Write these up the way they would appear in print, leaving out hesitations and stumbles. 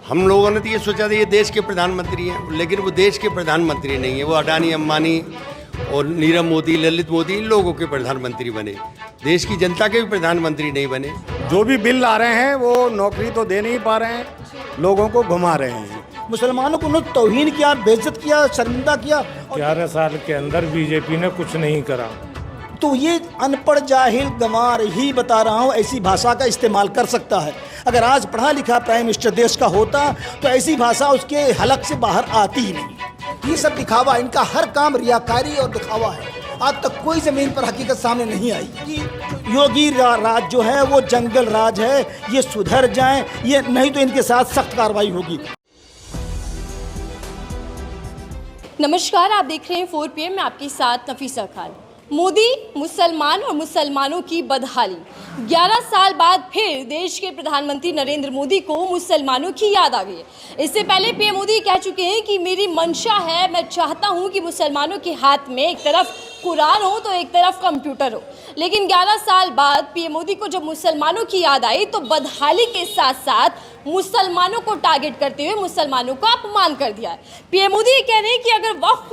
हम लोगों ने तो ये सोचा था ये देश के प्रधानमंत्री हैं, लेकिन वो देश के प्रधानमंत्री नहीं है। वो अडानी, अंबानी और नीरव मोदी, ललित मोदी, इन लोगों के प्रधानमंत्री बने, देश की जनता के भी प्रधानमंत्री नहीं बने। जो भी बिल ला रहे हैं वो नौकरी तो दे नहीं पा रहे हैं, लोगों को घुमा रहे हैं। मुसलमानों को उन्होंने तौहीन किया, बेइज्जत किया, शर्मिंदा किया। 11 साल के अंदर बीजेपी ने कुछ नहीं करा। तो ये अनपढ़ जाहिल गंवार ही बता रहा हूँ ऐसी भाषा का इस्तेमाल कर सकता है। अगर आज पढ़ा लिखा प्राइम मिनिस्टर देश का होता तो ऐसी भाषा उसके हलक से बाहर आती ही नहीं। ये सब दिखावा, इनका हर काम रियाकारी और दिखावा है। आज तक कोई ज़मीन पर हकीकत सामने नहीं आई। ये योगी राज जो है वो जंगल राज है, ये सुधर जाएं, ये नहीं तो इनके साथ सख्त कार्रवाई होगी। नमस्कार, आप देख रहे हैं 4 PM में आपके साथ नफीसा खान। मोदी, मुसलमान और मुसलमानों की बदहाली। 11 साल बाद फिर देश के प्रधानमंत्री नरेंद्र मोदी को मुसलमानों की याद आ गई है। इससे पहले पीएम मोदी कह चुके हैं कि मेरी मंशा है, मैं चाहता हूं कि मुसलमानों के हाथ में एक तरफ कुरान हो तो एक तरफ कंप्यूटर हो। लेकिन 11 साल बाद पीएम मोदी को जब मुसलमानों की याद आई तो बदहाली के साथ साथ मुसलमानों को टारगेट करते हुए मुसलमानों का अपमान कर दिया है। पीएम मोदी कह रहे हैं कि अगर वक्फ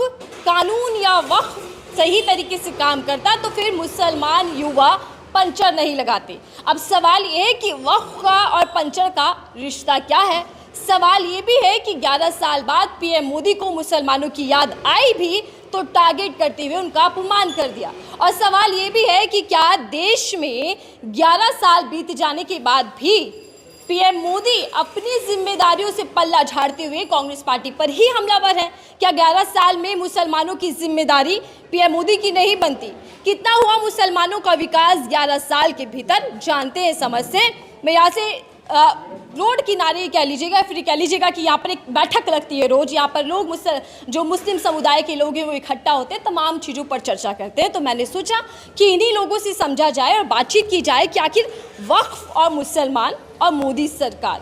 कानून या वक्फ सही तरीके से काम करता तो फिर मुसलमान युवा पंचर नहीं लगाते। अब सवाल ये है कि वक्फ का और पंचर का रिश्ता क्या है। सवाल ये भी है कि 11 साल बाद पीएम मोदी को मुसलमानों की याद आई भी तो टारगेट करते हुए उनका अपमान कर दिया। और सवाल ये भी है कि क्या देश में 11 साल बीत जाने के बाद भी पीएम मोदी अपनी जिम्मेदारियों से पल्ला झाड़ते हुए कांग्रेस पार्टी पर ही हमलावर हैं? क्या 11 साल में मुसलमानों की जिम्मेदारी पीएम मोदी की नहीं बनती? कितना हुआ मुसलमानों का विकास 11 साल के भीतर, जानते हैं समझ से। मैं यहाँ से रोड किनारे कह लीजिएगा, फिर कह लीजिएगा कि यहाँ पर एक बैठक लगती है रोज़। यहाँ पर लोग जो मुस्लिम समुदाय के लोग हैं वो इकट्ठा होते हैं, तमाम चीज़ों पर चर्चा करते हैं। तो मैंने सोचा कि इन्हीं लोगों से समझा जाए और बातचीत की जाए कि आखिर वक्फ और मुसलमान और मोदी सरकार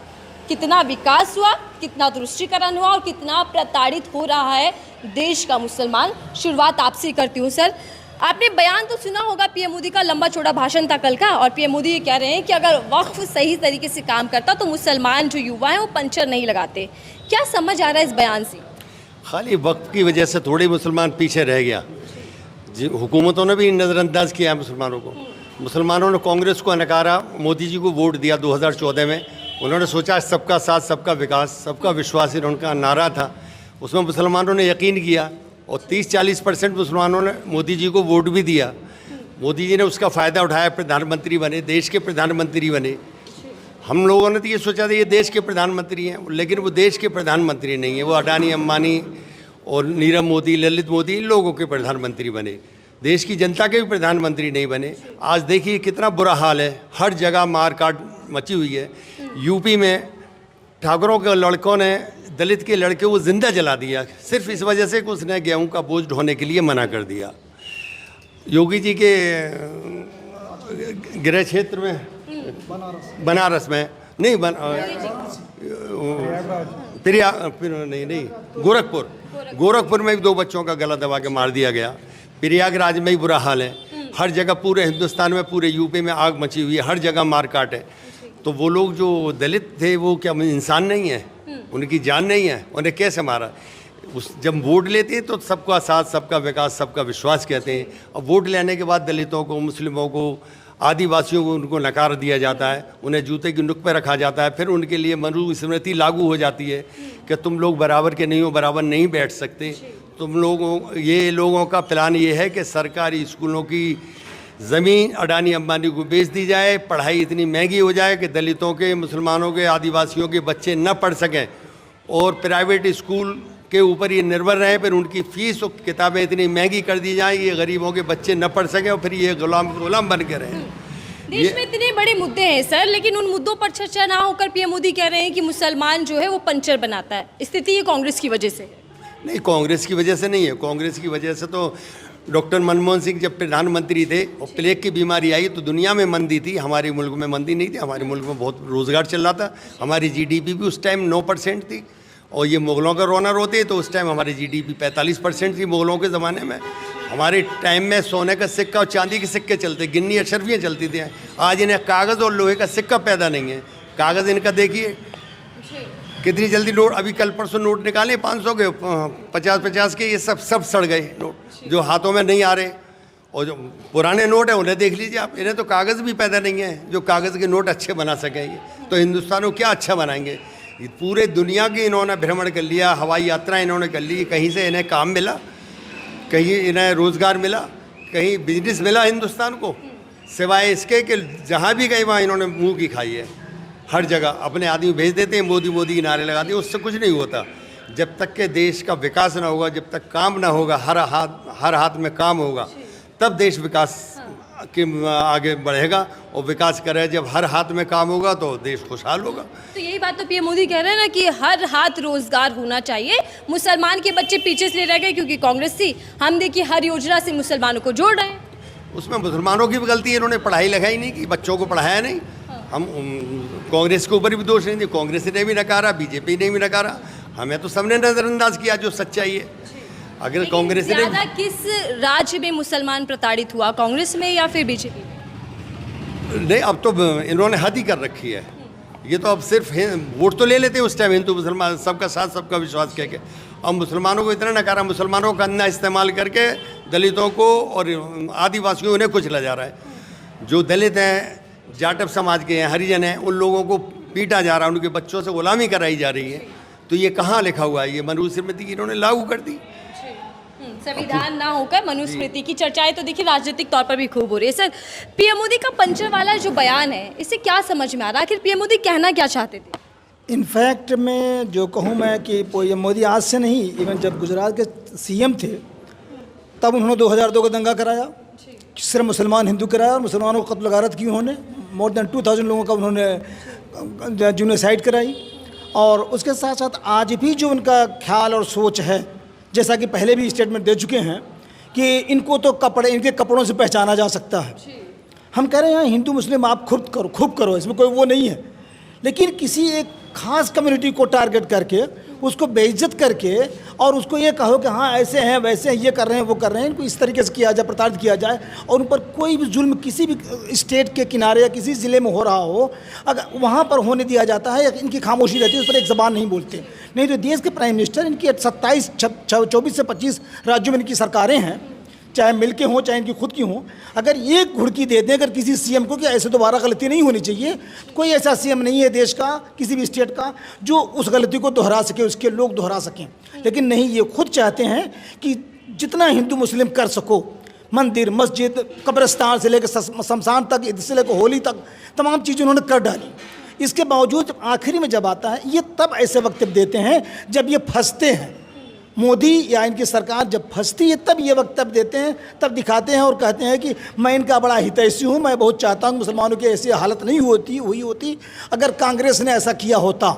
कितना विकास हुआ, कितना तुष्टीकरण हुआ और कितना प्रताड़ित हो रहा है देश का मुसलमान। शुरुआत आपसे करती हूँ सर। आपने बयान तो सुना होगा, पीएम मोदी का लंबा चौड़ा भाषण था कल का, और पीएम मोदी ये कह रहे हैं कि अगर वक्फ सही तरीके से काम करता तो मुसलमान जो युवा हैं वो पंचर नहीं लगाते। क्या समझ आ रहा है इस बयान से? खाली वक्त की वजह से थोड़े मुसलमान पीछे रह गया। हुकूमतों ने भी नज़रअंदाज किया मुसलमानों को। मुसलमानों ने कांग्रेस को नकारा, मोदी जी को वोट दिया 2014 में। उन्होंने सोचा सबका साथ, सबका विकास, सबका विश्वास उनका नारा था। उसमें मुसलमानों ने यकीन किया और 30-40% मुसलमानों ने मोदी जी को वोट भी दिया। मोदी जी ने उसका फ़ायदा उठाया, प्रधानमंत्री बने, देश के प्रधानमंत्री बने। हम लोगों ने तो ये सोचा था ये देश के प्रधानमंत्री हैं, लेकिन वो देश के प्रधानमंत्री नहीं है। वो अडानी, अंबानी और नीरव मोदी, ललित मोदी, इन लोगों के प्रधानमंत्री बने, देश की जनता के भी प्रधानमंत्री नहीं बने। आज देखिए कितना बुरा हाल है, हर जगह मारकाट मची हुई है। यूपी में ठाकुरों के लड़कों ने दलित के लड़के को जिंदा जला दिया, सिर्फ इस वजह से कि उसने गेहूं का बोझ ढोने के लिए मना कर दिया। योगी जी के गृह क्षेत्र में बनारस में नहीं गोरखपुर में भी 2 बच्चों का गला दबा के मार दिया गया। प्रयागराज में भी बुरा हाल है। हर जगह पूरे हिंदुस्तान में, पूरे यूपी में आग मची हुई है, हर जगह मारकाट है। तो वो लोग जो दलित थे वो क्या इंसान नहीं है? उनकी जान नहीं है? उन्हें कैसे मारा? जब वोट लेते हैं तो सबका साथ, सबका विकास, सबका विश्वास कहते हैं। अब वोट लेने के बाद दलितों को, मुस्लिमों को, आदिवासियों को उनको नकार दिया जाता है, उन्हें जूते की नुक पर रखा जाता है। फिर उनके लिए मनुस्मृति लागू हो जाती है कि तुम लोग बराबर के नहीं हो, बराबर नहीं बैठ सकते। तुम लोगों, ये लोगों का प्लान ये है कि सरकारी स्कूलों की ज़मीन अडानी, अंबानी को बेच दी जाए, पढ़ाई इतनी महंगी हो जाए कि दलितों के, मुसलमानों के, आदिवासियों के बच्चे न पढ़ सकें और प्राइवेट स्कूल के ऊपर ये निर्भर रहे। फिर उनकी फ़ीस और किताबें इतनी महंगी कर दी जाएँ ये गरीबों के बच्चे न पढ़ सकें और फिर ये गुलाम बन के रहें। देश में इतने बड़े मुद्दे हैं सर, लेकिन उन मुद्दों पर चर्चा ना होकर पीएम मोदी कह रहे हैं कि मुसलमान जो है वो पंचर बनाता है। स्थिति ये कांग्रेस की वजह से? नहीं, कांग्रेस की वजह से नहीं है। कांग्रेस की वजह से तो डॉक्टर मनमोहन सिंह जब प्रधानमंत्री थे और प्लेग की बीमारी आई तो दुनिया में मंदी थी, हमारे मुल्क में मंदी नहीं थी। हमारे मुल्क में बहुत रोज़गार चल रहा था। हमारी जीडीपी भी उस टाइम 9% थी और ये मुग़लों का रोना रोते तो उस टाइम हमारी जीडीपी 45% थी मुग़लों के ज़माने में। हमारे टाइम में सोने का सिक्का और चांदी के सिक्के चलते, गिन्नी अशरफियाँ चलती थी। आज इन्हें कागज़ और लोहे का सिक्का पैदा नहीं है। कागज़ इनका देखिए, कितनी जल्दी नोट, अभी कल परसों नोट निकाले 500 के, 50-50 के, ये सब सड़ गए नोट, जो हाथों में नहीं आ रहे। और जो पुराने नोट हैं उन्हें देख लीजिए आप, इन्हें तो कागज़ भी पैदा नहीं है जो कागज़ के नोट अच्छे बना सकेंगे। तो हिंदुस्तान को क्या अच्छा बनाएंगे? ये पूरे दुनिया की इन्होंने भ्रमण कर लिया, हवाई यात्रा इन्होंने कर ली, कहीं से इन्हें काम मिला, कहीं इन्हें रोज़गार मिला, कहीं बिजनेस मिला हिंदुस्तान को, सिवाय इसके कि जहाँ भी गए वहाँ इन्होंने मुँह की खाई है। हर जगह अपने आदमी भेज देते हैं, मोदी मोदी के नारे लगा दिए, उससे कुछ नहीं होता। जब तक के देश का विकास ना होगा, जब तक काम ना होगा, हर हाथ में काम होगा, तब देश विकास के आगे बढ़ेगा। और विकास करे जब हर हाथ में काम होगा तो देश खुशहाल होगा। तो यही बात तो पीएम मोदी कह रहे हैं ना कि हर हाथ रोजगार होना चाहिए। मुसलमान के बच्चे पीछे से रह गए क्योंकि कांग्रेस थी, हम देखिए हर योजना से मुसलमानों को जोड़ रहे हैं। उसमें मुसलमानों की भी गलती है, इन्होंने पढ़ाई लिखाई नहीं की, बच्चों को पढ़ाया नहीं। हम कांग्रेस के ऊपर भी दोष नहीं दी, कांग्रेस ने भी नकारा, बीजेपी ने भी नकारा, हमें तो सबने नज़रअंदाज किया जो सच्चाई है। अगर कांग्रेस ने ज़्यादा किस राज्य में मुसलमान प्रताड़ित हुआ, कांग्रेस में या फिर बीजेपी में? नहीं, अब तो इन्होंने हद ही कर रखी है। ये तो अब सिर्फ वोट तो ले लेते हैं उस टाइम हिंदू मुसलमान सबका साथ सबका विश्वास कह के, अब मुसलमानों को इतना नकारा, मुसलमानों का अन्ना इस्तेमाल करके दलितों को और आदिवासियों उन्हें कुचला जा रहा है। जो दलित हैं, जाटव समाज के हैं, हरिजन हैं, उन लोगों को पीटा जा रहा है, उनके बच्चों से गुलामी कराई जा रही है। तो ये कहाँ लिखा हुआ है? ये मनुस्मृति इन्होंने लागू कर दी। संविधान ना होकर मनुस्मृति की चर्चाएं तो देखिए राजनीतिक तौर पर भी खूब हो रही है। सर, पीएम मोदी का पंचर वाला जो बयान है, इससे क्या समझ में आ रहा है? आखिर पीएम मोदी कहना क्या चाहते थे? इनफैक्ट मैं जो कहूँ मैं कि पीएम मोदी आज से नहीं, इवन जब गुजरात के सीएम थे तब उन्होंने 2002 का दंगा कराया, सिर्फ मुसलमान हिंदू कराया और मुसलमानों को कत्ल गारत की उन्होंने, मोर देन 2000 लोगों का उन्होंने जेनोसाइड कराई। और उसके साथ साथ आज भी जो उनका ख्याल और सोच है, जैसा कि पहले भी स्टेटमेंट दे चुके हैं कि इनको तो इनके कपड़ों से पहचाना जा सकता है। हम कह रहे हैं हिंदू मुस्लिम आप खूब करो, इसमें कोई वो नहीं है, लेकिन किसी एक खास कम्युनिटी को टारगेट करके उसको बेइज्जत करके और उसको ये कहो कि हाँ ऐसे हैं वैसे हैं, ये कर रहे हैं वो कर रहे हैं, इनको इस तरीके से किया जाए, प्रताड़ित किया जाए और उन पर कोई भी जुल्म किसी भी स्टेट के किनारे या किसी ज़िले में हो रहा हो, अगर वहाँ पर होने दिया जाता है, इनकी खामोशी रहती है, उस पर एक ज़बान नहीं बोलते। नहीं तो देश के प्राइम मिनिस्टर, इनकी 24 से 25 राज्यों में इनकी सरकारें हैं, चाहे मिल के हों चाहे इनकी खुद की हों, अगर ये घुड़की दे दें अगर किसी सीएम को कि ऐसे दोबारा गलती नहीं होनी चाहिए, कोई ऐसा सीएम नहीं है देश का, किसी भी स्टेट का, जो उस गलती को दोहरा सके, उसके लोग दोहरा सकें। लेकिन नहीं, ये खुद चाहते हैं कि जितना हिंदू मुस्लिम कर सको, मंदिर मस्जिद कब्रिस्तान से लेकर शमशान तक, इससे लेकर होली तक, तमाम चीज़ें उन्होंने कर डाली। इसके बावजूद आखिरी में जब आता है, ये तब ऐसे वक्तव्य देते हैं जब ये फंसते हैं। मोदी या इनकी सरकार जब फंसती है तब ये वक्तव्य देते हैं, तब दिखाते हैं और कहते हैं कि मैं इनका बड़ा हितैषी हूँ, मैं बहुत चाहता हूँ मुसलमानों की ऐसी हालत नहीं हुई होती अगर कांग्रेस ने ऐसा किया होता।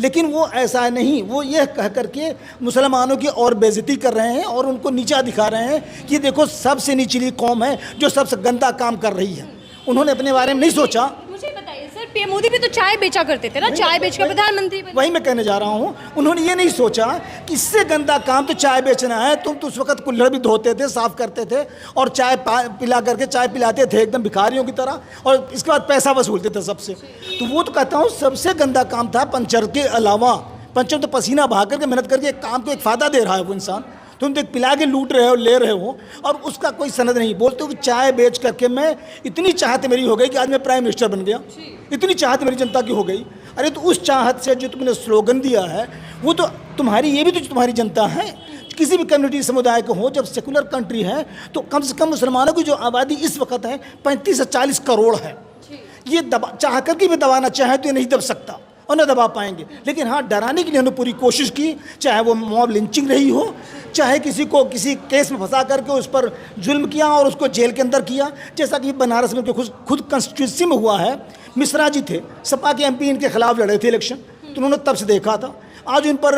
लेकिन वो ऐसा नहीं, वो यह कह करके मुसलमानों की और बेइज्जती कर रहे हैं और उनको नीचा दिखा रहे हैं कि देखो सबसे निचली कौम है जो सबसे गंदा काम कर रही है। उन्होंने अपने बारे में नहीं सोचा। मुझे बताइए सर, पीएम मोदी भी तो चाय बेचा करते थे ना, चाय बेचकर प्रधानमंत्री बने। वही मैं कहने जा रहा हूँ, उन्होंने ये नहीं सोचा कि इससे गंदा काम तो चाय बेचना है। तुम तो उस वक्त कुल्हड़ भी धोते थे, साफ करते थे और चाय पिला करके चाय पिलाते थे एकदम भिखारियों की तरह, और इसके बाद पैसा वसूलते थे सबसे। तो वो तो कहता हूँ सबसे गंदा काम था पंचर के अलावा। पंचर तो पसीना बहा करके मेहनत करके एक काम को एक फ़ायदा दे रहा है वो इंसान, तुम तो पिला के लूट रहे हो, ले रहे हो, और उसका कोई सनद नहीं। बोलते हो कि चाय बेच करके मैं इतनी चाहत मेरी हो गई कि आज मैं प्राइम मिनिस्टर बन गया, इतनी चाहत मेरी जनता की हो गई। अरे तो उस चाहत से जो तुमने स्लोगन दिया है वो तो तुम्हारी, ये भी तो तुम्हारी जनता है। किसी भी कम्युनिटी समुदाय को हो, जब सेकुलर कंट्री है तो कम से कम मुसलमानों की जो आबादी इस वक्त है 35 से 40 करोड़ है। ये चाह कर के भी दबाना चाहे तो ये नहीं दब सकता और न दबा पाएंगे। लेकिन हाँ, डराने के लिए हमने पूरी कोशिश की, चाहे वो मॉब लिंचिंग रही हो, चाहे किसी को किसी केस में फंसा करके उस पर जुल्म किया और उसको जेल के अंदर किया, जैसा कि बनारस में खुद कंस्टिट्यूंसी में हुआ है। मिश्रा जी थे, सपा के एमपी, इनके खिलाफ लड़े थे इलेक्शन, तो उन्होंने तब से देखा था। आज उन पर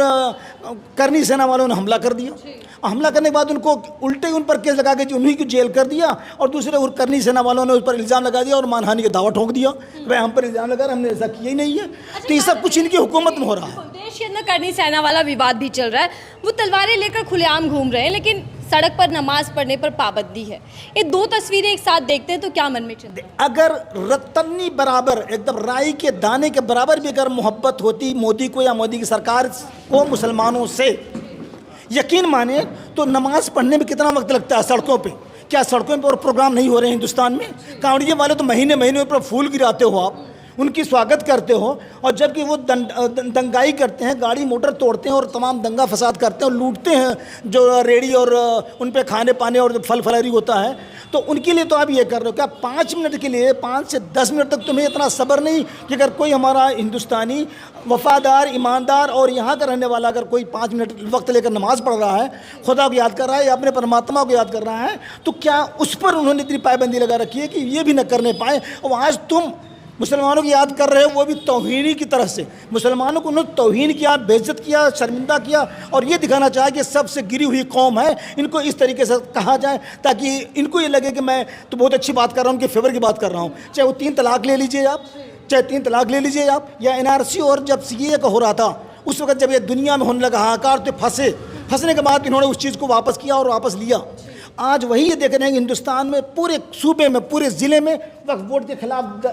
करनी सेना वालों ने हमला कर दिया, हमला करने के बाद उनको उल्टे उन पर केस लगा के उन्हीं को जेल कर दिया, और दूसरे करनी सेना वालों ने उस पर इल्ज़ाम लगा दिया और मानहानि का दावा ठोक दिया, भाई हम पर इल्ज़ाम लगा रहे, हमने ऐसा किया ही नहीं है। तो ये सब कुछ इनकी हुकूमत में हो रहा है। देश के अंदर करनी सेना वाला विवाद भी चल रहा है, वो तलवारें लेकर खुलेआम घूम रहे हैं, लेकिन सड़क पर नमाज पढ़ने पर पाबंदी है। ये दो तस्वीरें एक साथ देखते हैं तो क्या मन में चलता है? अगर रत्तनी बराबर एकदम राई के दाने के बराबर भी अगर मोहब्बत होती मोदी को या मोदी की सरकार को मुसलमानों से, यकीन माने तो नमाज पढ़ने में कितना वक्त लगता है सड़कों पे। क्या सड़कों पे और प्रोग्राम नहीं हो रहे हैं हिंदुस्तान में? कांवड़िये वाले तो महीने महीने पर फूल गिराते हो आप, उनकी स्वागत करते हो, और जबकि वो दंगाई करते हैं, गाड़ी मोटर तोड़ते हैं और तमाम दंगा फसाद करते हैं और लूटते हैं जो रेडी और उन पे खाने पाने और फल फलहरी होता है, तो उनके लिए तो आप ये कर रहे हो। क्या 5 मिनट के लिए 5 से 10 मिनट तक तुम्हें इतना सब्र नहीं कि अगर कोई हमारा हिंदुस्तानी वफादार, ईमानदार और यहाँ का रहने वाला अगर कोई 5 मिनट वक्त लेकर नमाज़ पढ़ रहा है, खुदा को याद कर रहा है या अपने परमात्मा को याद कर रहा है, तो क्या उस पर उन्होंने इतनी पाबंदी लगा रखी है कि ये भी न करने पाए? और आज तुम मुसलमानों की याद कर रहे हो, वो भी तौहीनी की तरह से। मुसलमानों को उन्होंने तौहीन किया, बेइज्जत किया, शर्मिंदा किया, और ये दिखाना चाहे कि सबसे गिरी हुई कौम है, इनको इस तरीके से कहा जाए ताकि इनको ये लगे कि मैं तो बहुत अच्छी बात कर रहा हूँ, उनके फेवर की बात कर रहा हूँ। चाहे वो 3 तलाक ले लीजिए आप, चाहे 3 तलाक ले लीजिए आप, या NRC और जब CAA का हो रहा था उस वक्त जब ये दुनिया में होने लगा हाहाकार, तो फंसने के बाद इन्होंने उस चीज़ को वापस किया और वापस लिया। आज वही ये देख रहे हैं कि हिंदुस्तान में पूरे सूबे में, पूरे ज़िले में वक्फ बोर्ड के खिलाफ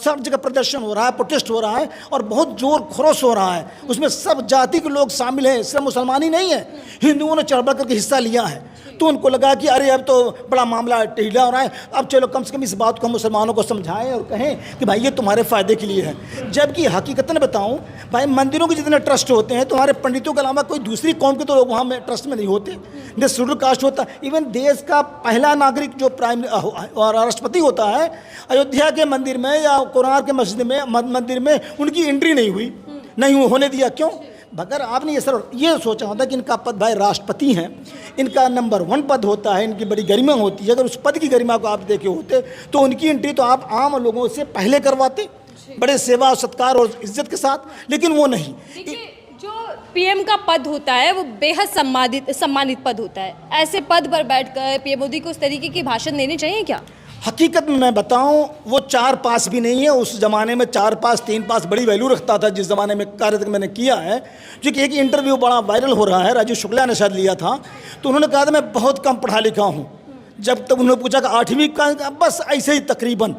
सब जगह प्रदर्शन हो रहा है, प्रोटेस्ट हो रहा है और बहुत जोर खरोश हो रहा है। उसमें सब जाति के लोग शामिल हैं, सिर्फ मुसलमान ही नहीं है, हिंदुओं ने चढ़ बढ़ करके हिस्सा लिया है। तो उनको लगा कि अरे अब तो बड़ा मामला ढीला हो रहा है, अब चलो कम से कम इस बात को हम मुसलमानों को समझाएं और कहें कि भाई ये तुम्हारे फ़ायदे के लिए है। जबकि हकीकतन बताऊं भाई, मंदिरों के जितने ट्रस्ट होते हैं तुम्हारे पंडितों के अलावा कोई दूसरी कौम के तो लोग वहाँ में ट्रस्ट में नहीं होते, न शेड्यूल कास्ट होता। इवन देश का पहला नागरिक जो प्राइम राष्ट्रपति होता है, अयोध्या के मंदिर में या कोणार्क के मस्जिद में मंदिर में उनकी एंट्री नहीं होने दिया। क्यों? अगर आपने ये सोचा होता कि इनका पद भाई राष्ट्रपति हैं, इनका नंबर 1 पद होता है, इनकी बड़ी गरिमा होती है, अगर उस पद की गरिमा को आप देखे होते तो उनकी एंट्री तो आप आम लोगों से पहले करवाते, बड़े सेवा सत्कार और इज्जत के साथ, लेकिन वो नहीं। जो PM का पद होता है वो बेहद सम्मानित पद होता है। ऐसे पद पर बैठकर PM मोदी को उस तरीके के भाषण देने चाहिए क्या? हकीकत में मैं बताऊं, वो 4 पास भी नहीं है। उस ज़माने में 4 पास 3 पास बड़ी वैल्यू रखता था, जिस ज़माने में कार्य मैंने किया है। क्योंकि एक इंटरव्यू बड़ा वायरल हो रहा है, राजीव शुक्ला ने शायद लिया था, तो उन्होंने कहा था मैं बहुत कम पढ़ा लिखा हूँ। जब तक उन्होंने पूछा कि 8वीं का, बस ऐसे ही तकरीबन।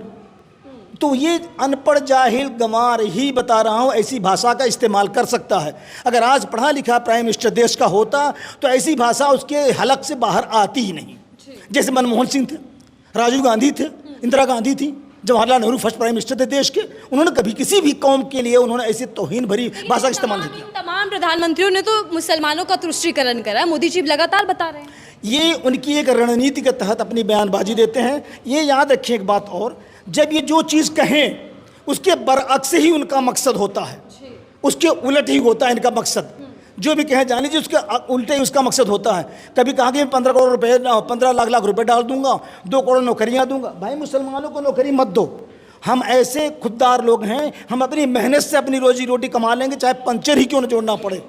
तो ये अनपढ़ जाहिल गंवार ही बता रहा हूँ, ऐसी भाषा का इस्तेमाल कर सकता है। अगर आज पढ़ा लिखा प्राइम मिनिस्टर देश का होता तो ऐसी भाषा उसके हलक से बाहर आती ही नहीं। जैसे मनमोहन सिंह थे, राजीव गांधी थे, इंदिरा गांधी थी, Jawaharlal Nehru first prime minister थे देश के, उन्होंने कभी किसी भी कौम के लिए उन्होंने ऐसी तौहीन भरी भाषा का इस्तेमाल नहीं किया। तमाम प्रधानमंत्रियों ने तो मुसलमानों का तुष्टीकरण करा, मोदी जी लगातार बता रहे हैं। ये उनकी एक रणनीति के तहत अपनी बयानबाजी देते हैं। ये याद रखिए एक बात और, जब ये जो चीज़ कहें उसके बरअक्स ही उनका मकसद होता है, उसके उलट ही होता है इनका मकसद। जो भी कहे जाने जी उसके उल्टे ही उसका मकसद होता है। कभी कहा कि 15 करोड़ रुपए, 15 लाख रुपए डाल दूंगा, 2 करोड़ नौकरियां दूंगा। भाई मुसलमानों को नौकरी मत दो, हम ऐसे खुददार लोग हैं, हम अपनी मेहनत से अपनी रोजी रोटी कमा लेंगे, चाहे पंचर ही क्यों न जोड़ना पड़े,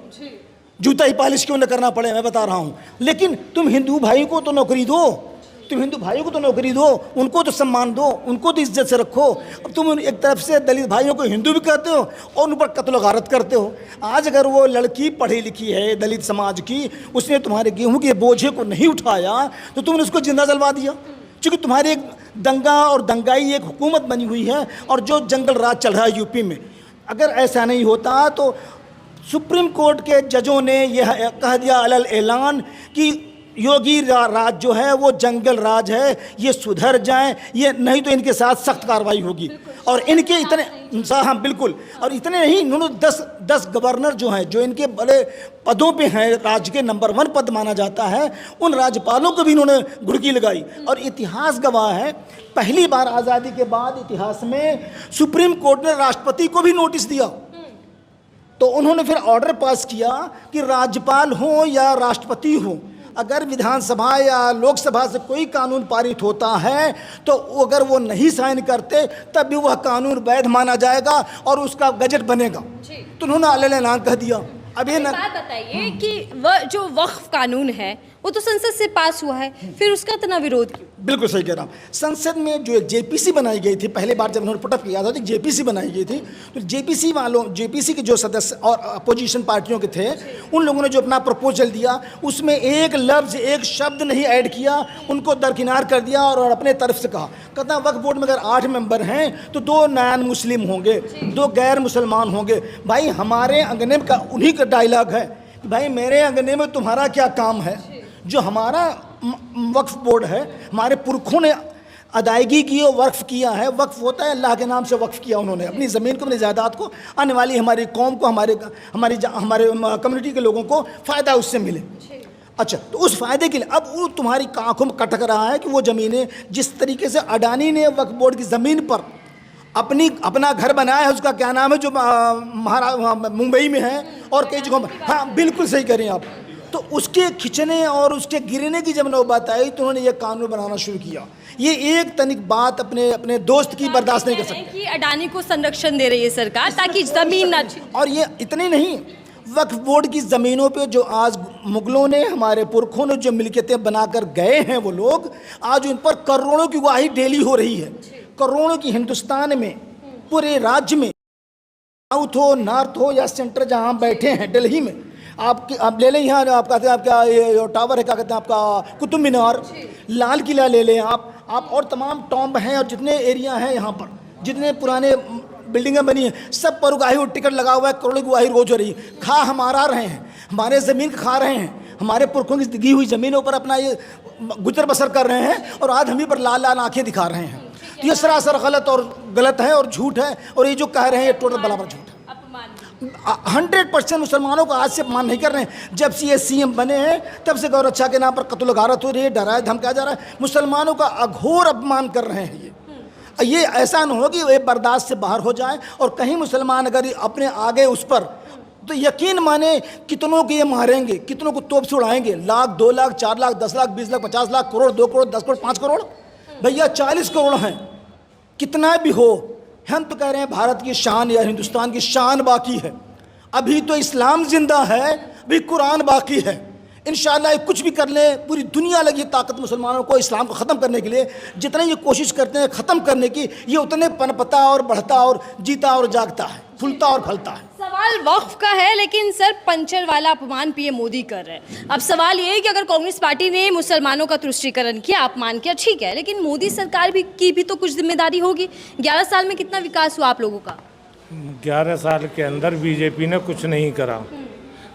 जूता ही पालिश क्यों न करना पड़े, मैं बता रहा हूँ। लेकिन तुम हिंदू भाई को तो नौकरी दो, तुम हिंदू भाइयों को तो नौकरी दो, उनको तो सम्मान दो, उनको तो इज्जत से रखो। अब तुम एक तरफ से दलित भाइयों को हिंदू भी कहते हो और उन पर कत्ल गारत करते हो। आज अगर वो लड़की पढ़ी लिखी है दलित समाज की, उसने तुम्हारे गेहूं के बोझे को नहीं उठाया तो तुमने उसको जिंदा जलवा दिया। क्योंकि तुम्हारी एक दंगा और दंगाई एक हुकूमत बनी हुई है और जो जंगल राज चल रहा है यूपी में। अगर ऐसा नहीं होता तो सुप्रीम कोर्ट के जजों ने यह कह दिया अलल ऐलान कि योगी राज जो है वो जंगल राज है, ये सुधर जाएं, ये नहीं तो इनके साथ सख्त कार्रवाई होगी। और इनके इतने, हाँ बिल्कुल, और इतने नहीं, इन्होंने 10 गवर्नर जो हैं, जो इनके बड़े पदों पे हैं, राज्य के नंबर 1 पद माना जाता है, उन राज्यपालों को भी इन्होंने घुड़की लगाई। और इतिहास गवाह है, पहली बार आज़ादी के बाद इतिहास में सुप्रीम कोर्ट ने राष्ट्रपति को भी नोटिस दिया। तो उन्होंने फिर ऑर्डर पास किया कि राज्यपाल हो या राष्ट्रपति हो, अगर विधानसभा या लोकसभा से कोई कानून पारित होता है तो अगर वो नहीं साइन करते तब भी वह कानून वैध माना जाएगा और उसका गजट बनेगा। तो उन्होंने अलग ऐलान कह दिया। अब ये बात बताइए कि वह जो वक्फ कानून है वो तो संसद से पास हुआ है, फिर उसका इतना विरोध क्यों? बिल्कुल सही कह रहा हूँ। संसद में जो एक जेपीसी बनाई गई थी, पहले बार जब उन्होंने पुटअप किया था तो जेपीसी बनाई गई थी, तो जेपीसी के जो सदस्य और अपोजिशन पार्टियों के थे, उन लोगों ने जो अपना प्रपोजल दिया उसमें एक लफ्ज़ एक शब्द नहीं ऐड किया, उनको दरकिनार कर दिया और अपने तरफ से कहा, कहता वक्फ बोर्ड में अगर 8 मेंबर हैं तो 2 नॉन मुस्लिम होंगे, 2 गैर मुसलमान होंगे। भाई हमारे अंगने का उन्हीं का डायलॉग है कि भाई मेरे अंगने में तुम्हारा क्या काम है। जो हमारा वक्फ बोर्ड है, हमारे पुरखों ने अदायगी की और वक्फ किया है। वक्फ होता है अल्लाह के नाम से वक्फ किया उन्होंने, अपनी ज़मीन को, अपनी जायदाद को, आने वाली हमारी कौम को, हमारे कम्युनिटी के लोगों को फ़ायदा उससे मिले। अच्छा, तो उस फ़ायदे के लिए अब वो तुम्हारी आंखों में कटक रहा है कि वो ज़मीनें जिस तरीके से अडानी ने वक्फ बोर्ड की ज़मीन पर अपना घर बनाया है, उसका क्या नाम है, जो मुंबई में है और कई जगहों पर, हाँ बिल्कुल सही कह रहे हैं आप। तो उसके खिंचने और उसके गिरने की जब नौबत आई तो उन्होंने ये कानून बनाना शुरू किया। ये एक तनिक बात अपने दोस्त की बर्दाश्त नहीं कर सकते कि अडानी को संरक्षण दे रही है सरकार ताकि जमीन ना छिने। और ये इतने नहीं, वक्फ बोर्ड की ज़मीनों पे जो आज मुगलों ने, हमारे पुरखों ने जो मिल्कियतें बनाकर गए हैं वो लोग, आज उन पर करोड़ों की गुआही डेली हो रही है। करोड़ों की हिंदुस्तान में, पूरे राज्य में, साउथ हो, नॉर्थ हो या सेंटर, जहाँ हम बैठे हैं दिल्ली में, आप ले लें यहाँ, आप कहते हैं आपका ये टावर है, क्या कहते हैं आपका कुतुब मीनार, लाल किला ले लें आप और तमाम टॉम्ब हैं और जितने एरिया हैं यहाँ पर, जितने पुराने बिल्डिंगें बनी हैं, सब पर गुआही टिकट लगा हुआ है, करोड़ों गुआही रोज हो रही है। खा हमारा रहे हैं, हमारे ज़मीन खा रहे हैं, हमारे पुरखों की दी हुई ज़मीनों पर अपना ये गुजर बसर कर रहे हैं और आज हम ही पर लाल लाल आंखें दिखा रहे हैं। तो ये सरासर गलत है और झूठ है, और ये जो कह रहे हैं ये टोटल बराबर झूठ है। 100% मुसलमानों को आज से अपमान नहीं कर रहे हैं। जब से ये सीएम बने हैं तब से गौरक्षा के नाम पर कत्ल गारत हो रही है, डराया धमकाया जा रहा है, मुसलमानों का अघोर अपमान कर रहे हैं। ये ऐसा न हो कि ये बर्दाश्त से बाहर हो जाए और कहीं मुसलमान अगर अपने आगे उस पर, तो यकीन माने कितनों को ये मारेंगे, कितनों को तोप से उड़ाएंगे, 1 लाख 2 लाख 4 लाख 10 लाख 20 लाख 50 लाख, करोड़ 2 करोड़ 10 करोड़ 5 करोड़, भैया 40 करोड़ हैं, कितना भी हो। हम तो कह रहे हैं भारत की शान या हिंदुस्तान की शान बाकी है, अभी तो इस्लाम जिंदा है, अभी कुरान बाकी है। इंशाअल्लाह कुछ भी कर ले, पूरी दुनिया लगी ताकत मुसलमानों को इस्लाम को ख़त्म करने के लिए। जितने ये कोशिश करते हैं ख़त्म करने की, ये उतने पनपता और बढ़ता और जीता और जागता है, फूलता और फलता है। सवाल वक्फ का है, लेकिन सर पंचर वाला अपमान पीएम मोदी कर रहे हैं। अब सवाल ये है कि अगर कांग्रेस पार्टी ने मुसलमानों का तुष्टीकरण किया, अपमान किया, ठीक है, लेकिन मोदी सरकार की भी तो कुछ जिम्मेदारी होगी। 11 साल में कितना विकास हुआ आप लोगों का? 11 साल के अंदर बीजेपी ने कुछ नहीं करा,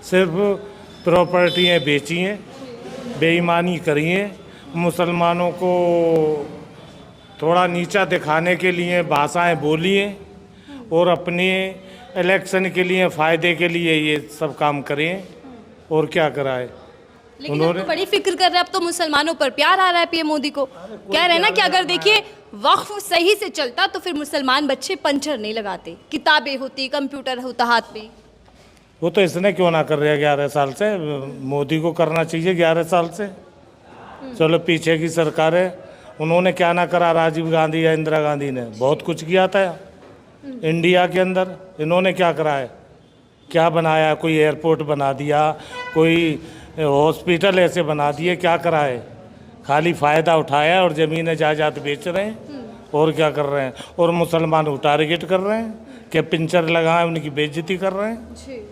सिर्फ प्रॉपर्टियाँ बेची हैं, बेईमानी करी हैं, मुसलमानों को थोड़ा नीचा दिखाने के लिए भाषाएं बोली हैं और अपने इलेक्शन के लिए, फ़ायदे के लिए ये सब काम करें। और क्या करा है लेकिन उन्होंने, तो बड़ी फिक्र कर रहे हैं, अब तो मुसलमानों पर प्यार आ रहा है पीएम मोदी को। कह रहे हैं ना कि अगर देखिए वक्फ सही से चलता तो फिर मुसलमान बच्चे पंचर नहीं लगाते, किताबें होती, कंप्यूटर होता हाथ में। वो तो इसने क्यों ना कर रहा है 11 साल से, मोदी को करना चाहिए 11 साल से। चलो पीछे की सरकार है, उन्होंने क्या ना करा, राजीव गांधी या इंदिरा गांधी ने बहुत कुछ किया था इंडिया के अंदर। इन्होंने क्या करा है, क्या बनाया? कोई एयरपोर्ट बना दिया, कोई हॉस्पिटल ऐसे बना दिए, क्या करा है? खाली फ़ायदा उठाया और ज़मीनें जायदाद बेच रहे हैं और क्या कर रहे हैं। और मुसलमानों को टारगेट कर रहे हैं कि पिंचर लगाएं, उनकी बेइज्जती कर रहे हैं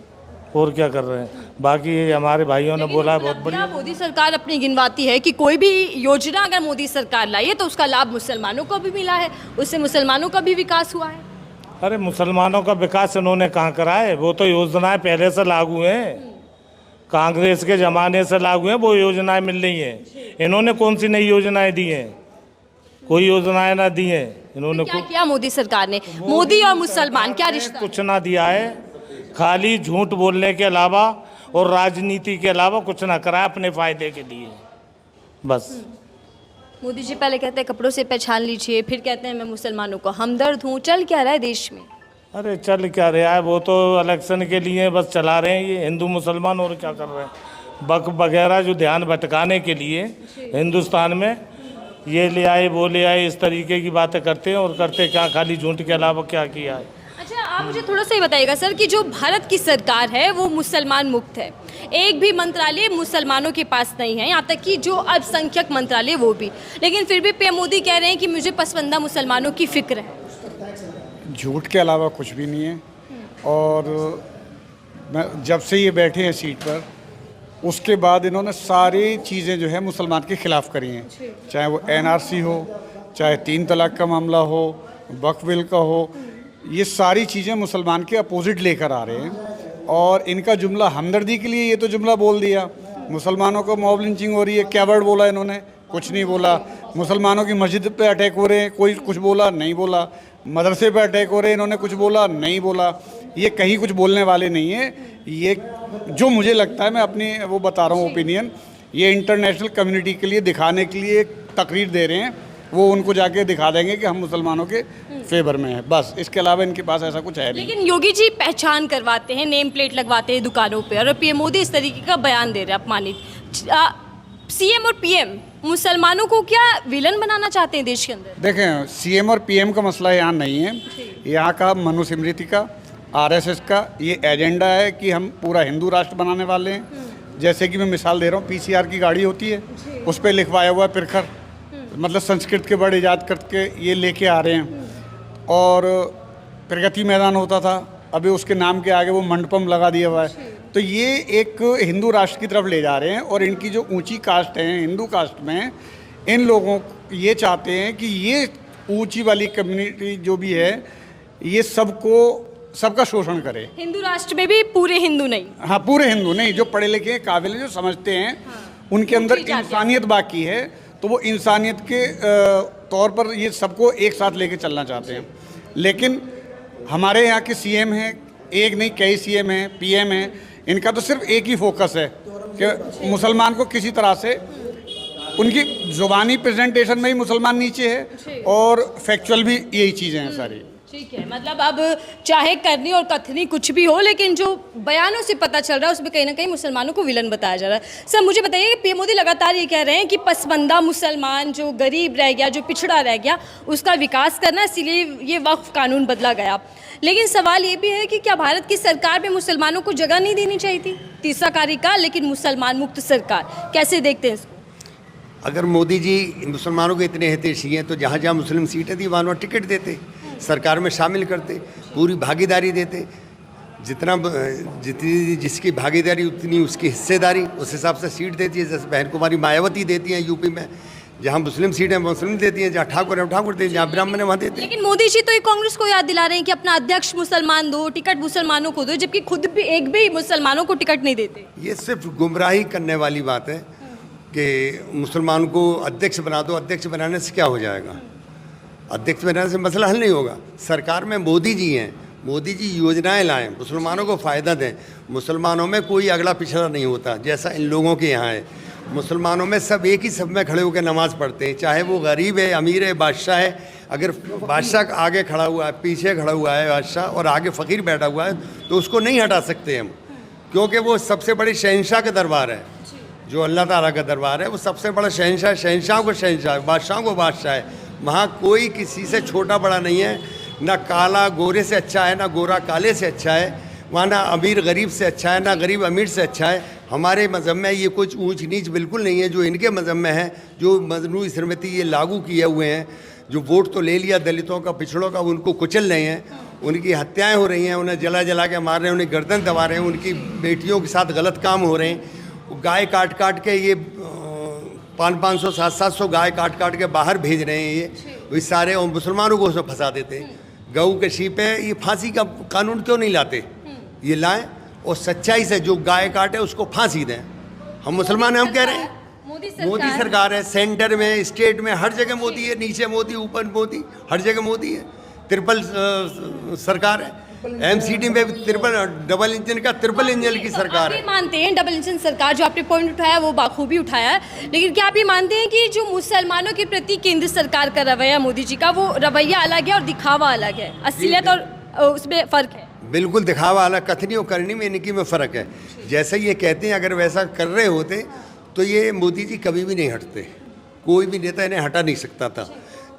और क्या कर रहे हैं। बाकी हमारे भाइयों ने बोला बहुत बढ़िया। मोदी सरकार अपनी गिनवाती है कि कोई भी योजना अगर मोदी सरकार लाई है तो उसका लाभ मुसलमानों को भी मिला है, उससे मुसलमानों का भी विकास हुआ है। अरे मुसलमानों का विकास इन्होंने कहाँ करा है? वो तो योजनाएं पहले से लागू हैं, कांग्रेस के ज़माने से लागू हैं, वो योजनाएं मिल रही हैं। इन्होंने कौन सी नई योजनाएं दी हैं? कोई योजनाएं ना दी हैं इन्होंने। क्या किया मोदी सरकार ने? मोदी और मुसलमान क्या रिश्ता? कुछ ना दिया है, खाली झूठ बोलने के अलावा और राजनीति के अलावा कुछ ना करा है अपने फ़ायदे के लिए बस। मोदी जी पहले कहते हैं कपड़ों से पहचान लीजिए, फिर कहते हैं मैं मुसलमानों को हमदर्द हूँ। चल क्या रहा है देश में? अरे चल क्या रहा है, वो तो इलेक्शन के लिए बस चला रहे हैं ये हिंदू मुसलमान। और क्या कर रहे हैं, बक वगैरह जो ध्यान भटकाने के लिए हिंदुस्तान में ये ले आए वो ले आए, इस तरीके की बातें करते हैं। और करते क्या, खाली झूठ के अलावा क्या किया है। अच्छा आप मुझे थोड़ा सा ये बताइएगा सर कि जो भारत की सरकार है वो मुसलमान मुक्त है, एक भी मंत्रालय मुसलमानों के पास नहीं है, यहाँ तक कि जो अल्पसंख्यक मंत्रालय वो भी, लेकिन फिर भी पीएम मोदी कह रहे हैं कि मुझे पसमानदा मुसलमानों की फिक्र है। झूठ के अलावा कुछ भी नहीं है। और जब से ये बैठे हैं सीट पर, उसके बाद इन्होंने सारी चीज़ें जो है मुसलमान के ख़िलाफ़ करी हैं, चाहे वो NRC हो, चाहे 3 तलाक का मामला हो, वक्फ बिल का हो, ये सारी चीज़ें मुसलमान के अपोजिट लेकर आ रहे हैं। और इनका जुमला हमदर्दी के लिए ये तो जुमला बोल दिया, मुसलमानों को मॉब लिंचिंग हो रही है, क्या वर्ड बोला इन्होंने? कुछ नहीं बोला। मुसलमानों की मस्जिद पे अटैक हो रहे हैं, कोई कुछ बोला? नहीं बोला। मदरसे पे अटैक हो रहे हैं, इन्होंने कुछ बोला? नहीं बोला। ये कहीं कुछ बोलने वाले नहीं है। ये जो मुझे लगता है, मैं अपनी वो बता रहा हूँ ओपिनियन, ये इंटरनेशनल कम्युनिटी के लिए दिखाने के लिए एक तकरीर दे रहे हैं, वो उनको जाके दिखा देंगे कि हम मुसलमानों के फेवर में हैं, बस। इसके अलावा इनके पास ऐसा कुछ है नहीं। लेकिन योगी जी पहचान करवाते हैं, नेम प्लेट लगवाते हैं दुकानों पे, और पीएम मोदी इस तरीके का बयान दे रहे हैं अपमानित। सीएम और पीएम मुसलमानों को क्या विलन बनाना चाहते हैं देश के अंदर? देखें, सीएम और पीएम का मसला यहाँ नहीं है, यहाँ का मनुस्मृति का, आरएसएस का ये एजेंडा है कि हम पूरा हिंदू राष्ट्र बनाने वाले हैं। जैसे कि मैं मिसाल दे रहा हूँ, पीसीआर की गाड़ी होती है, उस पर लिखवाया हुआ है प्रखर, मतलब संस्कृत के वर्ड ईजाद करके ये लेके आ रहे हैं। और प्रगति मैदान होता था, अभी उसके नाम के आगे वो मंडपम लगा दिया हुआ है। तो ये एक हिंदू राष्ट्र की तरफ ले जा रहे हैं। और इनकी जो ऊंची कास्ट है, हिंदू कास्ट में, इन लोगों ये चाहते हैं कि ये ऊंची वाली कम्युनिटी जो भी है, ये सबका शोषण करे। हिंदू राष्ट्र में भी पूरे हिंदू नहीं? हाँ, पूरे हिंदू नहीं, जो पढ़े लिखे हैं, काबिल हैं, जो समझते हैं, उनके अंदर इंसानियत बाकी है, तो वो इंसानियत के तौर पर ये सबको एक साथ लेके चलना चाहते हैं। लेकिन हमारे यहाँ के सीएम हैं, एक नहीं कई सीएम हैं, पीएम हैं, इनका तो सिर्फ एक ही फोकस है कि मुसलमान को किसी तरह से, उनकी ज़ुबानी प्रेजेंटेशन में ही मुसलमान नीचे है और फैक्चुअल भी यही चीज़ें हैं सारी। ठीक है, मतलब अब चाहे करनी और कथनी कुछ भी हो, लेकिन जो बयानों से पता चल रहा है उसमें कहीं ना कहीं मुसलमानों को विलन बताया जा रहा है। सर मुझे बताइए कि पीएम मोदी लगातार ये कह रहे हैं कि पसमानदा मुसलमान जो गरीब रह गया, जो पिछड़ा रह गया, उसका विकास करना, इसीलिए ये वक्फ कानून बदला गया। लेकिन सवाल ये भी है कि क्या भारत की सरकार में मुसलमानों को जगह नहीं देनी चाहिए थी? तीसरा कार्यकाल लेकिन मुसलमान मुक्त सरकार, कैसे देखते हैं इसको? अगर मोदी जी मुसलमानों के इतने हितैषी हैं तो जहाँ जहाँ मुस्लिम सीटें थी वहाँ टिकट देते, सरकार में शामिल करते, पूरी भागीदारी देते। जितनी जिसकी भागीदारी उतनी उसकी हिस्सेदारी, उस हिसाब से सीट देती है। जैसे बहन कुमारी मायावती देती हैं यूपी में, जहाँ मुस्लिम सीटें मुस्लिम देती हैं, जहाँ ठाकुर है ठाकुर देती हैं, जहाँ ब्राह्मण है वहाँ देते हैं। लेकिन मोदी जी तो ये कांग्रेस को याद दिला रहे हैं कि अपना अध्यक्ष मुसलमान दो, टिकट मुसलमानों को दो, जबकि खुद भी एक भी मुसलमानों को टिकट नहीं देते। ये सिर्फ गुमराही करने वाली बात है कि मुसलमान को अध्यक्ष बना दो। अध्यक्ष बनाने से क्या हो जाएगा? अध्यक्ष बनाने से मसला हल नहीं होगा। सरकार में मोदी जी हैं, मोदी जी योजनाएं लाएं, मुसलमानों को फ़ायदा दें। मुसलमानों में कोई अगला पिछड़ा नहीं होता जैसा इन लोगों के यहाँ है। मुसलमानों में सब एक ही सब में खड़े होकर नमाज़ पढ़ते हैं, चाहे वो गरीब है, अमीर है, बादशाह है। अगर बादशाह आगे खड़ा हुआ है, पीछे खड़ा हुआ है बादशाह, और आगे फ़कीर बैठा हुआ है, तो उसको नहीं हटा सकते हम, क्योंकि वो सबसे बड़े शहंशाह का दरबार है। जो अल्लाह ताला का दरबार है वो सबसे बड़ा शहंशाह, शहंशाह को शहंशाह, बादशाह को बादशाह है। वहाँ कोई किसी से छोटा बड़ा नहीं है, ना काला गोरे से अच्छा है, ना गोरा काले से अच्छा है। वहाँ ना अमीर गरीब से अच्छा है, ना गरीब अमीर से अच्छा है। हमारे मज़हब में ये कुछ ऊंच नीच बिल्कुल नहीं है जो इनके मज़हब में है। जो मजनू सरमती ये लागू किए हुए हैं, जो वोट तो ले लिया दलितों का, पिछड़ों का, उनको कुचल रहे हैं, उनकी हत्याएँ हो रही हैं, उन्हें जला जला के मार रहे हैं, उन्हें गर्दन दबा रहे हैं, उनकी बेटियों के साथ गलत काम हो रहे हैं। गाय काट काट के ये 500-500 700 गाय काट काट के बाहर भेज रहे हैं ये सारे, और मुसलमानों को उसमें फंसा देते हैं। गऊ के शीप है, ये फांसी का कानून क्यों नहीं लाते? ये लाएं और सच्चाई से जो गाय काटे उसको फांसी दें। हम मुसलमान हैं, हम कह रहे हैं मोदी सरकार है, सेंटर में, स्टेट में, हर जगह मोदी है, नीचे मोदी, ऊपर मोदी, हर जगह मोदी है। ट्रिपल सरकार है, एमसीडी में डबल इंजन का, ट्रिपल इंजन की सरकार है। मानते हैं डबल इंजन सरकार, जो आपने पॉइंट उठाया वो बाखूबी उठाया है, लेकिन क्या आप ये मानते हैं कि जो मुसलमानों के प्रति केंद्र सरकार का रवैया, मोदी जी का, वो रवैया अलग है और दिखावा अलग है, असलियत और उसमें फ़र्क है? बिल्कुल दिखावा अलग, कथनी और करनी में इनकी में फ़र्क है। जैसे ये कहते हैं, अगर वैसा कर रहे होते तो ये मोदी जी कभी भी नहीं हटते, कोई भी नेता इन्हें हटा नहीं सकता था।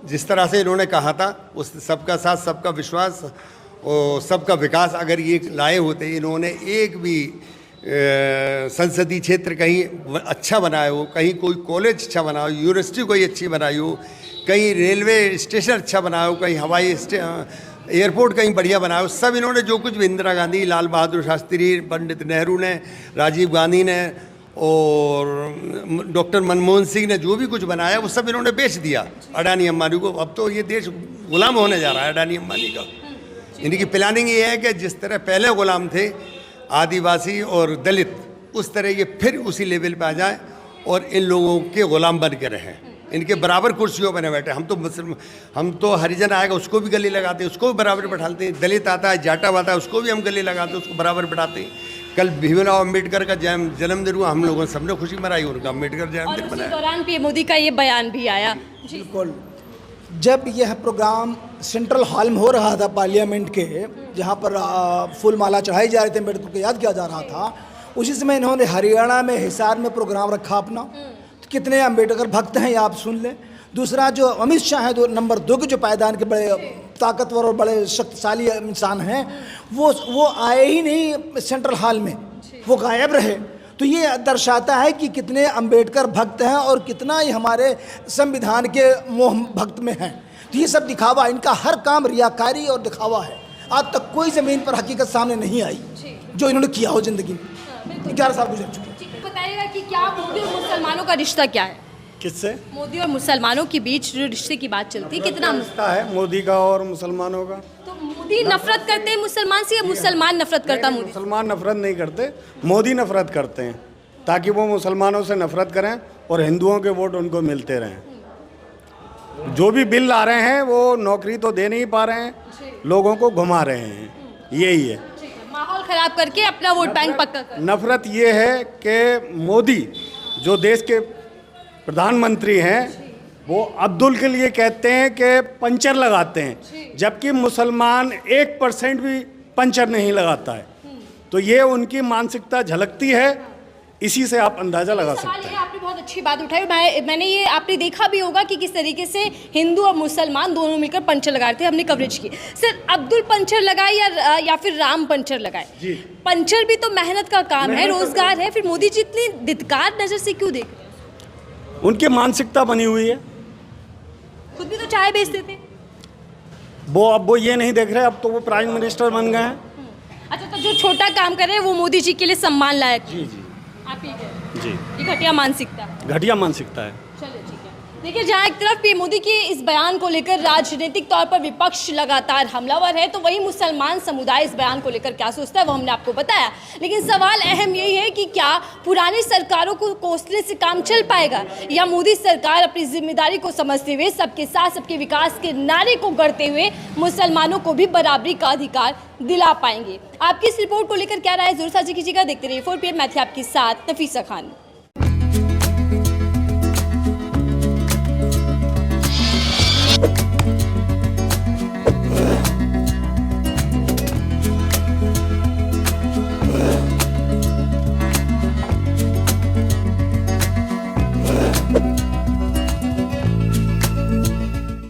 जिस तरह से इन्होंने कहा था, उस सबका साथ सबका विश्वास, और सबका विकास अगर ये लाए होते, इन्होंने एक भी संसदीय क्षेत्र कहीं अच्छा बनाया हो, कहीं कोई कॉलेज अच्छा बनाया हो, यूनिवर्सिटी कोई अच्छी बनाई हो, कहीं रेलवे स्टेशन अच्छा बनाया हो, कहीं हवाई एयरपोर्ट कहीं बढ़िया बनाया हो, सब इन्होंने जो कुछ भी इंदिरा गांधी, लाल बहादुर शास्त्री, पंडित नेहरू ने, राजीव गांधी ने और डॉक्टर मनमोहन सिंह ने जो भी कुछ बनाया वो सब इन्होंने बेच दिया अडानी अंबानी को। अब तो ये देश गुलाम होने जा रहा है अडानी अंबानी का। इनकी प्लानिंग ये है कि जिस तरह पहले गुलाम थे आदिवासी और दलित, उस तरह ये फिर उसी लेवल पे आ जाए और इन लोगों के गुलाम बन के रहें, इनके बराबर कुर्सियों पर न बैठे। हम तो हरिजन आएगा उसको भी गले लगाते हैं, उसको भी बराबर बैठाते हैं, दलित आता है, जाटा आता है, उसको भी हम गले लगाते हैं, उसको बराबर बैठाते हैं। कल भीमराव अम्बेडकर का जन्मदिन हुआ, हम लोगों ने सबने खुशी मनाई, उनका अम्बेडकर जन्मदिन उसी मनाया। दौरान पीएम मोदी का ये बयान भी आया। बिल्कुल। जब यह प्रोग्राम सेंट्रल हॉल में हो रहा था पार्लियामेंट के, जहाँ पर फूल माला चढ़ाई जा रही थी, अम्बेडकर को याद किया जा रहा था, उसी समय इन्होंने हरियाणा में हिसार में प्रोग्राम रखा अपना। तो कितने अम्बेडकर भक्त हैं ये आप सुन लें। दूसरा जो अमित शाह है, नंबर 2 के जो पायदान के बड़े ताकतवर और बड़े शक्तिशाली इंसान हैं, वो आए ही नहीं सेंट्रल हॉल में, वो गायब रहे। तो ये दर्शाता है कि कितने अम्बेडकर भक्त हैं और कितना ही हमारे संविधान के मोह भक्त में हैं। तो ये सब दिखावा, इनका हर काम रियाकारी और दिखावा है। आज तक कोई ज़मीन पर हकीकत सामने नहीं आई जो इन्होंने किया हो ज़िंदगी में। 11 साल गुजर चुके हैं। बताइएगा कि क्या मोदी और मुसलमानों का रिश्ता क्या है? किससे? मोदी और मुसलमानों के बीच जो रिश्ते की बात चलती है, कितना रिश्ता है मोदी का और मुसलमानों का? तो मोदी नफरत करते हैं मुसलमान से या मुसलमान नफरत करता मोदी? मुसलमान नफरत नहीं करते, मोदी नफरत करते हैं, ताकि वो मुसलमानों से नफरत करें और हिंदुओं के वोट उनको मिलते रहें। जो भी बिल ला रहे हैं वो नौकरी तो दे नहीं पा रहे हैं, लोगों को घुमा रहे हैं, यही है। माहौल खराब करके अपना वोट बैंक पक्का कर। नफरत ये है कि मोदी जो देश के प्रधानमंत्री हैं, वो अब्दुल के लिए कहते हैं कि पंचर लगाते हैं, जबकि मुसलमान 1% भी पंचर नहीं लगाता है। तो ये उनकी मानसिकता झलकती है, इसी से आप अंदाज़ा लगा सकते हैं। आपने बहुत अच्छी बात उठाई। मैंने ये आपने देखा भी होगा कि किस तरीके से हिंदू और मुसलमान दोनों मिलकर पंचर लगाते हैं, हमने कवरेज की। सर, अब्दुल पंचर लगाए या फिर राम पंचर लगाए? जी, पंचर भी तो मेहनत का काम है, रोजगार है, फिर मोदी जी इतनी धिक्कार नजर से क्यों देख रहे हैं? उनकी मानसिकता बनी हुई है। खुद भी तो चाय बेचते थे। अब वो ये नहीं देख रहे, अब तो वो प्राइम मिनिस्टर बन गए हैं। अच्छा, तो जो छोटा काम कर रहे हैं वो मोदी जी के लिए सम्मान लायक? जी जी आप ही कह जी, ये घटिया मानसिकता। घटिया मानसिकता है। चलिए ठीक है। देखिए, जहाँ एक तरफ पीएम मोदी के इस बयान को लेकर राजनीतिक तौर पर विपक्ष लगातार हमलावर है, तो वहीं मुसलमान समुदाय इस बयान को लेकर क्या सोचता है वो हमने आपको बताया। लेकिन सवाल अहम यही है कि क्या पुरानी सरकारों को कोसने से काम चल पाएगा, या मोदी सरकार अपनी जिम्मेदारी को समझते हुए सबके साथ सबके विकास के नारे को गढ़ते हुए मुसलमानों को भी बराबरी का अधिकार दिला पाएंगे? आपकी इस रिपोर्ट को लेकर क्या राय जरूर साझा कीजिएगा। देखते रहिए 4 PM, मैं थी आपके साथ नफीसा खान।